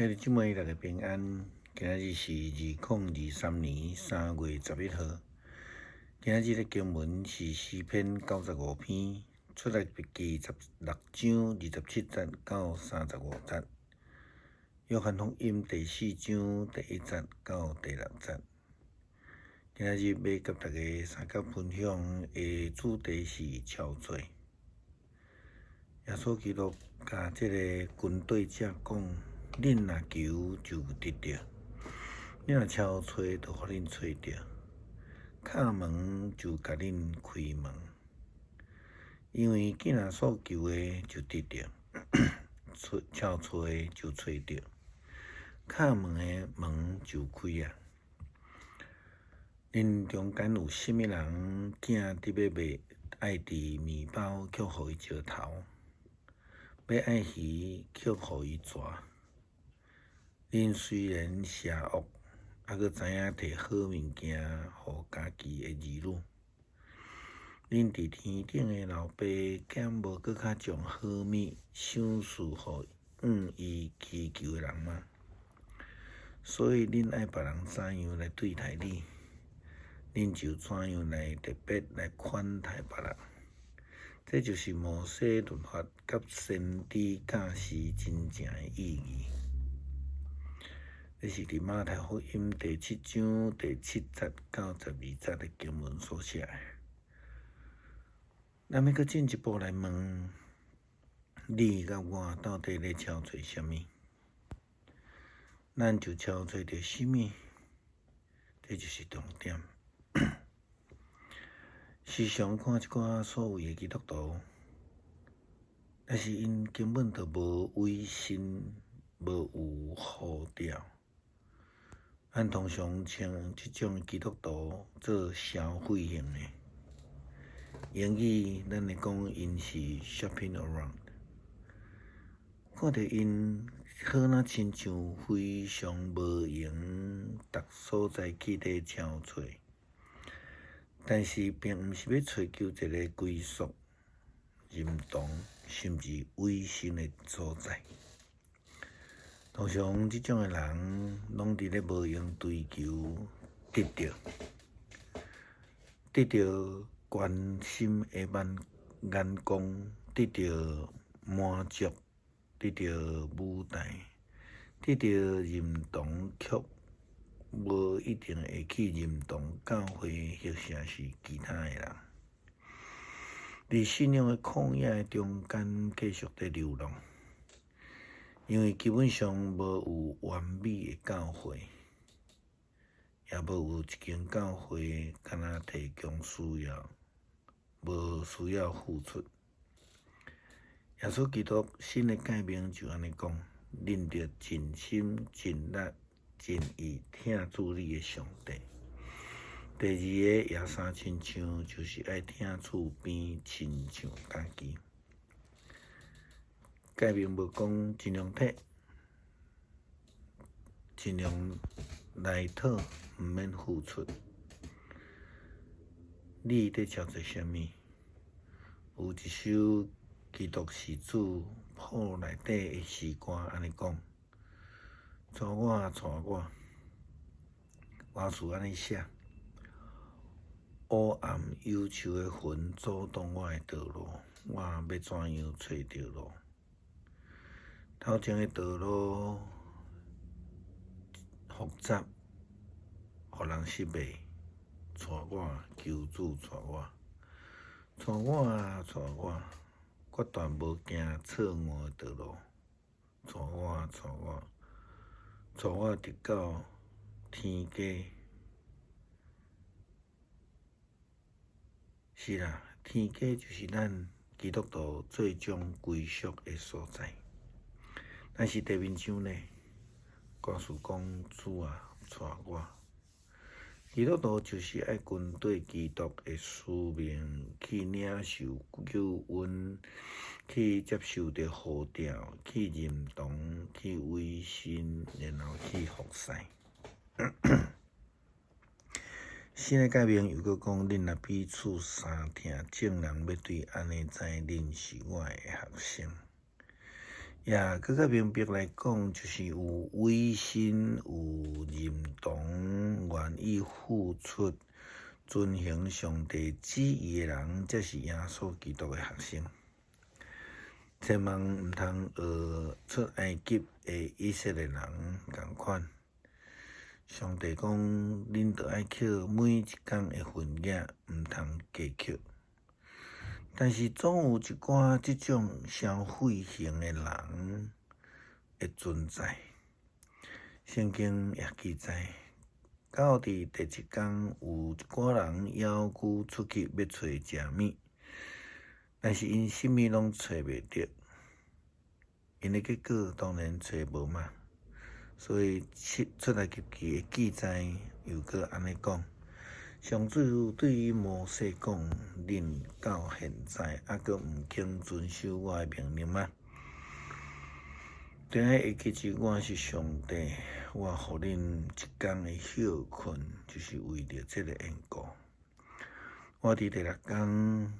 今日姊妹大家平安。今日是2023年3月11号。今日的经文是诗篇95篇，出来记16章27节到35节，约翰福音第4章第1节到第6节。今日要甲大家三角分享的主题是憔悴。耶稣基督甲这个军队者讲：恁若求就得着，恁若憔悴就互恁找着，敲门就甲恁开门。因为既然所求的就得着，憔悴的就找着，敲门的门就开啊。恁中间有甚物人囝伫要卖爱伫面包，却互伊石头；要爱鱼，却互伊蛇。恁虽然邪恶，还阁知影摕好物件互家己的儿女。恁伫天顶的老爸，敢无阁较将好物赏赐互伊祈求的人吗？所以恁爱别人怎样来对待你，恁就怎样来特别来款待别人。这就是摩西律法甲先知教示真正的意义。这是伫马太福音第7章第7节到12节的经文所写的。咱要阁进一步来问，你甲我到底咧憔悴什么？咱就憔悴着什么？这就是重点。时常看一寡所谓的基督徒，但是因根本就无为神，无有好调。咱通常称这种基督徒做消费型的，英语咱会讲因是 shopping around。看到因好若亲像非常无闲，逐所在去咧憔悴，但是并毋是要追求一个归属、认同，甚至委身的所在。通常这种的人，拢伫咧无用追求得到关心的眼光，得到满足，得到舞台，得到认同，却无一定会去认同教会或者是其他的人。伫信仰的旷野中间继续在流浪。因为基本上无有完美的教会，也无有一间教会敢若提供需要，无需要付出。耶稣基督新的诫命就安尼讲：恁着尽心、尽力、尽意听主你的上帝。第二个也三亲像，就是爱听主边亲像家己。诫命无讲尽量摕，尽量来讨，毋免付出。你伫憔悴什么？有一首基督诗主谱内底的诗歌安尼讲：带我，带我，歌词安尼写：黑暗忧愁的魂阻挡我的道路，我要怎样找着路？头前的道路复杂，互人失迷。带我，求主带我，带我，带我，决断无行错误的道路。带我，带我，带我直到天家。是啦，天家就是咱基督徒最终归属的所在。但是地面上呢，歌词讲：主啊，带我。基督徒就是爱跟对基督的使命去领受救恩，去接受着呼召，去认同，去委身，然后去服侍。新的诫命又搁讲：恁若彼此相听，众人要对安尼知恁是我的学生。也搁较明白来讲，就是有委身、有认同、愿意付出、遵行上帝旨意的人，才是耶稣基督的学生。千万毋通学出埃及的以色列人共款。上帝讲，恁着爱捡每一工的份额，毋通加捡。但是总有一寡即种消费型的人会存在。圣经也记载，到伫第一工，有一寡人枵龟出去要找食物，但是因啥物拢找袂着，因的结果当然找无嘛。所以出来记的记载又搁安尼讲。上主对于摩西讲：“恁到现在还阁毋肯遵守我的命令吗？定会记住我是上帝，我互恁一工的休困，就是为着这个缘故。我伫第六工，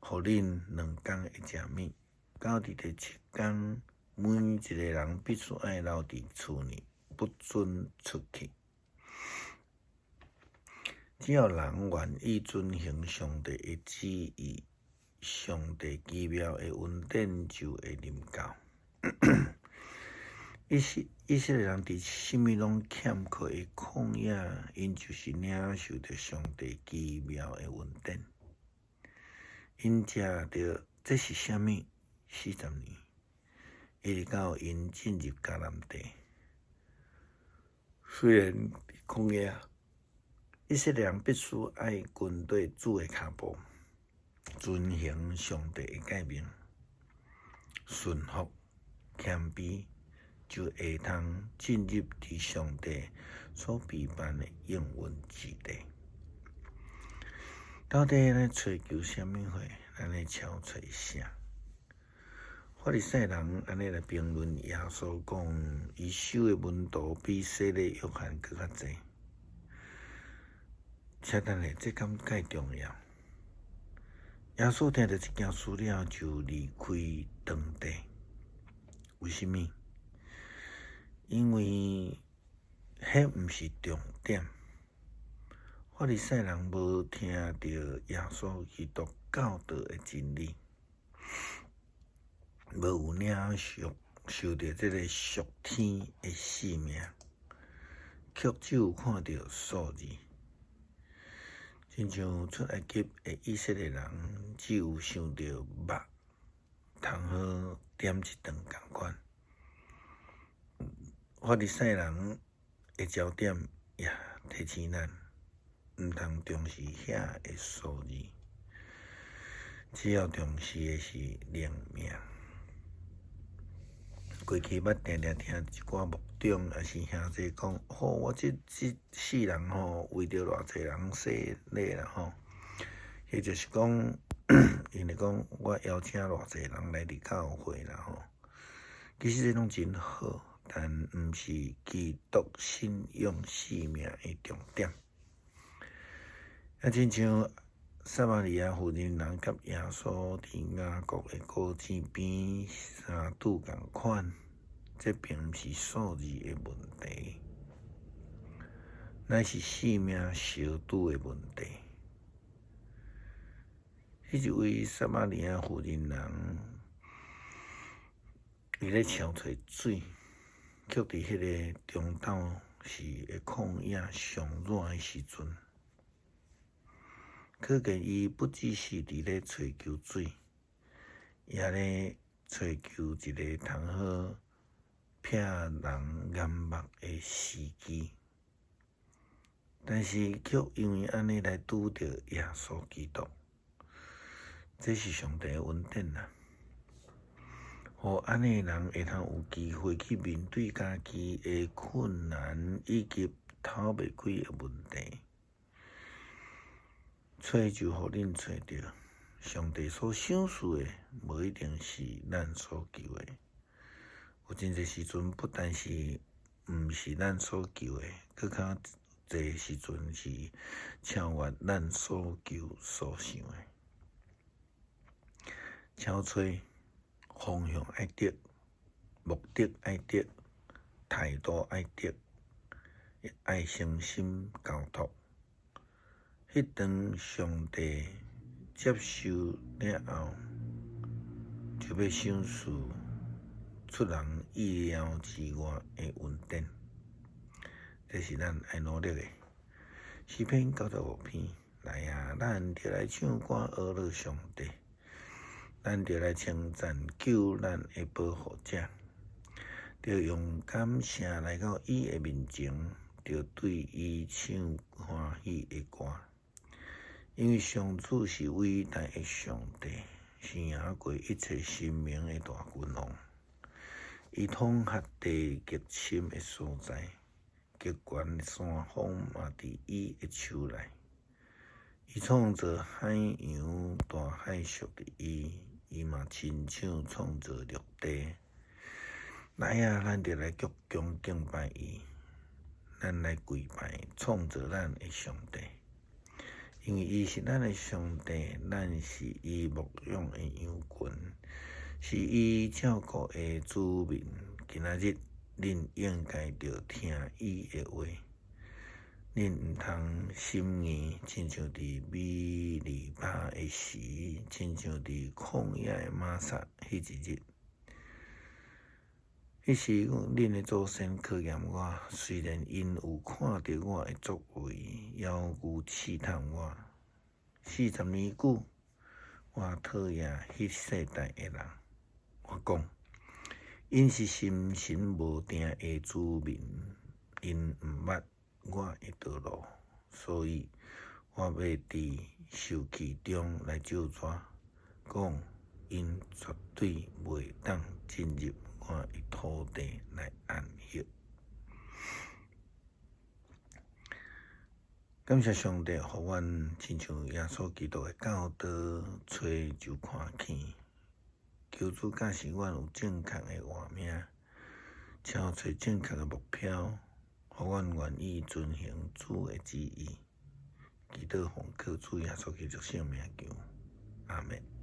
互恁2工的食物，到伫第7工，每一个人必须爱留伫厝里，不准出去。”只要人愿意遵行上帝的旨意，上帝奇妙的恩典就会临到。以色列人伫啥物拢欠缺的旷野，因就是领受着上帝奇妙的恩典。因食着这是啥物？40年，一直到因进入迦南地。虽然伫旷野，以色列人必须爱跟对主的脚步，遵行上帝的诫命，顺服、谦卑，就会通进入伫上帝所备办的应允之地。到底咱追求啥物货？咱来敲找啥？法利赛人安尼来评论耶稣讲，伊受的门徒比洗礼约翰搁较济。请等下，这敢介重要？耶稣听到这件事了，就离开当地。为什么？因为迄毋是重点。法利赛人无听到耶稣基督教导的真理，无有领受到这个属天的使命，却只有看到数字。亲像出埃及的以色列人，只有想到肉，通好点一顿共款。法利赛人的焦点也提醒咱，毋通重视遐的数字，只要重视的是灵命。过去捌定听一寡牧长也是兄弟讲，我这世人为着偌济人洗礼啦迄就是讲，因为讲我邀请偌济人来伫教会啦其实这拢真好，但毋是基督信仰生命的重点。亲像撒玛利亚妇人人甲耶稣伫雅各的果子边相拄共款，这并毋是数字的问题，乃是生命相拄的问题。迄一位撒玛利亚妇人人，伊咧敲找水，却伫迄个中昼是会旷野上热的时阵。可见伊不只是伫咧找求水，也咧找求一个通好避人眼目的时机。但是却因为安尼来拄着耶稣基督，这是上帝的恩典啦。互安尼的人会通有机会去面对家己的困难以及透袂开的问题。找就互恁找着，上帝所赏赐的，无一定是咱所求的。有真侪时阵，不但是毋是咱所求的，搁较侪时阵是超越咱所求所想的。敲找方向爱对，目的爱得，态度爱得，爱诚心交托。迄当上帝接受了后，就要赏赐出人意料之外的恩典。这是咱爱努力的。诗篇95篇，来啊！咱着来唱歌学乐上帝，咱着来称赞救咱的保护者，着用感谢来到伊的面前，着对伊唱欢喜的歌。因为上主是伟大的上帝，是赢过一切生命的大君王。伊统辖地极深的所在，极悬的山峰嘛伫伊的手内。伊创造海洋大海属于伊，伊嘛亲手创造陆地。来啊，咱着来鞠躬敬拜伊，咱来跪拜创造咱的上帝。因为伊是咱的上帝，咱是伊牧养的羊群，是伊照顾的子民。今仔日，恁应该着听伊的话，恁毋通心硬，亲像伫米利巴的时，亲像伫旷野的玛撒迄一日。迄时，恁的祖先考验我，虽然因有看到我的作为，犹有试探我。40年久，我讨厌迄世代的人。我讲，因是心神无定的子民，因毋捌我的道路，所以我要伫受气中来咒詛，讲因绝对袂当进入我的土地来安息。感谢上帝，互阮亲像耶稣基督的教导，找就看见。求主教示阮有正确的活命，超找正确的目标，互阮愿意遵行主的旨意。祈祷奉靠主耶稣基督圣名求，阿门。